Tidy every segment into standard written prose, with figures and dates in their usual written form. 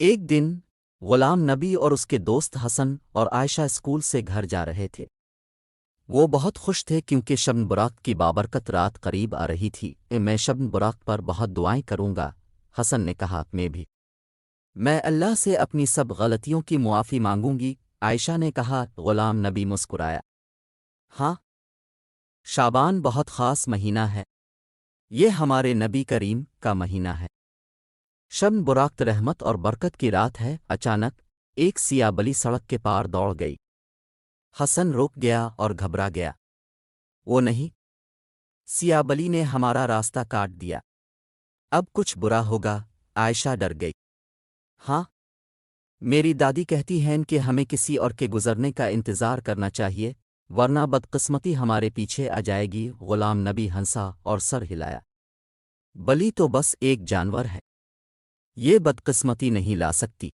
ایک دن غلام نبی اور اس کے دوست حسن اور عائشہ اسکول سے گھر جا رہے تھے۔ وہ بہت خوش تھے کیونکہ شب برات کی بابرکت رات قریب آ رہی تھی۔ میں شب برات پر بہت دعائیں کروں گا، حسن نے کہا۔ میں بھی۔ میں اللہ سے اپنی سب غلطیوں کی معافی مانگوں گی، عائشہ نے کہا۔ غلام نبی مسکرایا۔ ہاں، شعبان بہت خاص مہینہ ہے۔ یہ ہمارے نبی کریم کا مہینہ ہے۔ شب برات رحمت اور برکت کی رات ہے۔ اچانک ایک سیاہ بلی سڑک کے پار دوڑ گئی۔ حسن رک گیا اور گھبرا گیا۔ وہ نہیں، سیاہ بلی نے ہمارا راستہ کاٹ دیا، اب کچھ برا ہوگا، عائشہ ڈر گئی۔ ہاں، میری دادی کہتی ہیں کہ ہمیں کسی اور کے گزرنے کا انتظار کرنا چاہیے، ورنہ بدقسمتی ہمارے پیچھے آ جائے گی۔ غلام نبی ہنسا اور سر ہلایا۔ بلی تو بس ایک جانور ہے، یہ بدقسمتی نہیں لا سکتی۔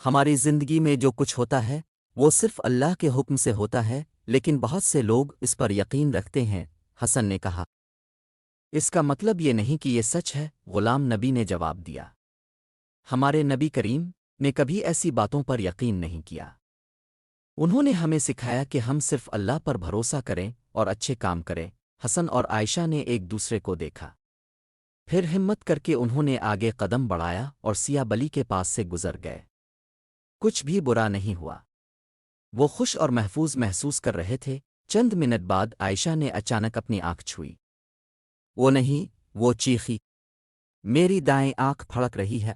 ہماری زندگی میں جو کچھ ہوتا ہے وہ صرف اللہ کے حکم سے ہوتا ہے، لیکن بہت سے لوگ اس پر یقین رکھتے ہیں، حسن نے کہا۔ اس کا مطلب یہ نہیں کہ یہ سچ ہے، غلام نبی نے جواب دیا۔ ہمارے نبی کریم نے کبھی ایسی باتوں پر یقین نہیں کیا۔ انہوں نے ہمیں سکھایا کہ ہم صرف اللہ پر بھروسہ کریں اور اچھے کام کریں۔ حسن اور عائشہ نے ایک دوسرے کو دیکھا، پھر ہمت کر کے انہوں نے آگے قدم بڑھایا اور سیاہ بلی کے پاس سے گزر گئے۔ کچھ بھی برا نہیں ہوا، وہ خوش اور محفوظ محسوس کر رہے تھے۔ چند منٹ بعد عائشہ نے اچانک اپنی آنکھ چھوئی۔ وہ نہیں، وہ چیخی، میری دائیں آنکھ پھڑک رہی ہے،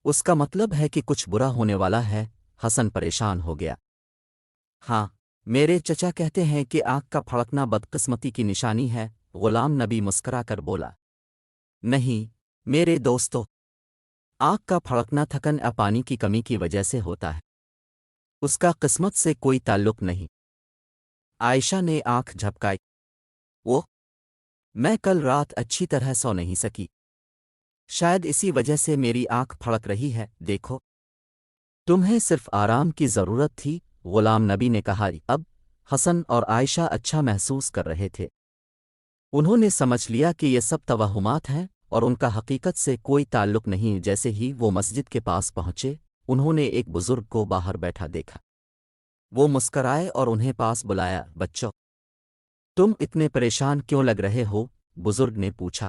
اس کا مطلب ہے کہ کچھ برا ہونے والا ہے۔ حسن پریشان ہو گیا۔ ہاں، میرے چچا کہتے ہیں کہ آنکھ کا پھڑکنا بدقسمتی کی نشانی ہے، غلام نبی مسکرا کر بولا۔ نہیں میرے دوستو، آنکھ کا پھڑکنا تھکن یا پانی کی کمی کی وجہ سے ہوتا ہے، اس کا قسمت سے کوئی تعلق نہیں۔ عائشہ نے آنکھ جھپکائی۔ وہ، میں کل رات اچھی طرح سو نہیں سکی، شاید اسی وجہ سے میری آنکھ پھڑک رہی ہے۔ دیکھو، تمہیں صرف آرام کی ضرورت تھی، غلام نبی نے کہا۔ اب حسن اور عائشہ اچھا محسوس کر رہے تھے۔ انہوں نے سمجھ لیا کہ یہ سب توہمات ہیں اور ان کا حقیقت سے کوئی تعلق نہیں۔ جیسے ہی وہ مسجد کے پاس پہنچے، انہوں نے ایک بزرگ کو باہر بیٹھا دیکھا۔ وہ مسکرائے اور انہیں پاس بلایا۔ بچوں، تم اتنے پریشان کیوں لگ رہے ہو؟ بزرگ نے پوچھا۔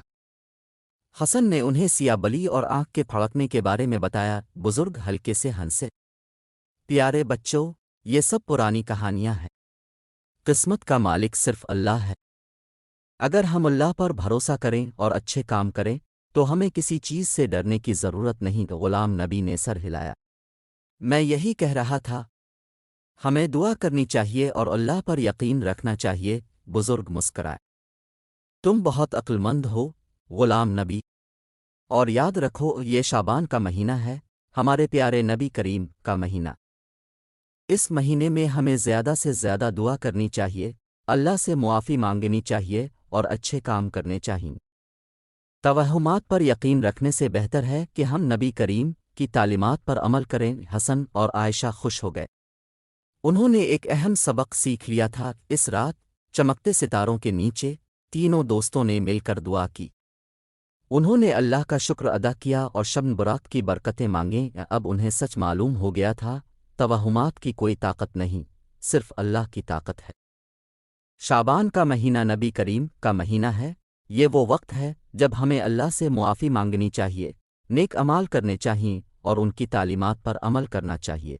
حسن نے انہیں سیاہ بلی اور آنکھ کے پھڑکنے کے بارے میں بتایا۔ بزرگ ہلکے سے ہنسے۔ پیارے بچوں، یہ سب پرانی کہانیاں ہیں، قسمت کا مالک صرف اللہ ہے۔ اگر ہم اللہ پر بھروسہ کریں اور اچھے کام کریں تو ہمیں کسی چیز سے ڈرنے کی ضرورت نہیں۔ غلام نبی نے سر ہلایا۔ میں یہی کہہ رہا تھا، ہمیں دعا کرنی چاہیے اور اللہ پر یقین رکھنا چاہیے، بزرگ مسکرائے۔ تم بہت عقل مند ہو، غلام نبی، اور یاد رکھو یہ شعبان کا مہینہ ہے، ہمارے پیارے نبی کریم کا مہینہ۔ اس مہینے میں ہمیں زیادہ سے زیادہ دعا کرنی چاہیے، اللہ سے معافی مانگنی چاہیے اور اچھے کام کرنے چاہئیں۔ توہمات پر یقین رکھنے سے بہتر ہے کہ ہم نبی کریم کی تعلیمات پر عمل کریں۔ حسن اور عائشہ خوش ہو گئے۔ انہوں نے ایک اہم سبق سیکھ لیا تھا۔ اس رات چمکتے ستاروں کے نیچے تینوں دوستوں نے مل کر دعا کی۔ انہوں نے اللہ کا شکر ادا کیا اور شب برات کی برکتیں مانگیں۔ اب انہیں سچ معلوم ہو گیا تھا، توہمات کی کوئی طاقت نہیں، صرف اللہ کی طاقت ہے۔ شعبان کا مہینہ نبی کریم کا مہینہ ہے۔ یہ وہ وقت ہے جب ہمیں اللہ سے معافی مانگنی چاہیے، نیک اعمال کرنے چاہئیں اور ان کی تعلیمات پر عمل کرنا چاہیے۔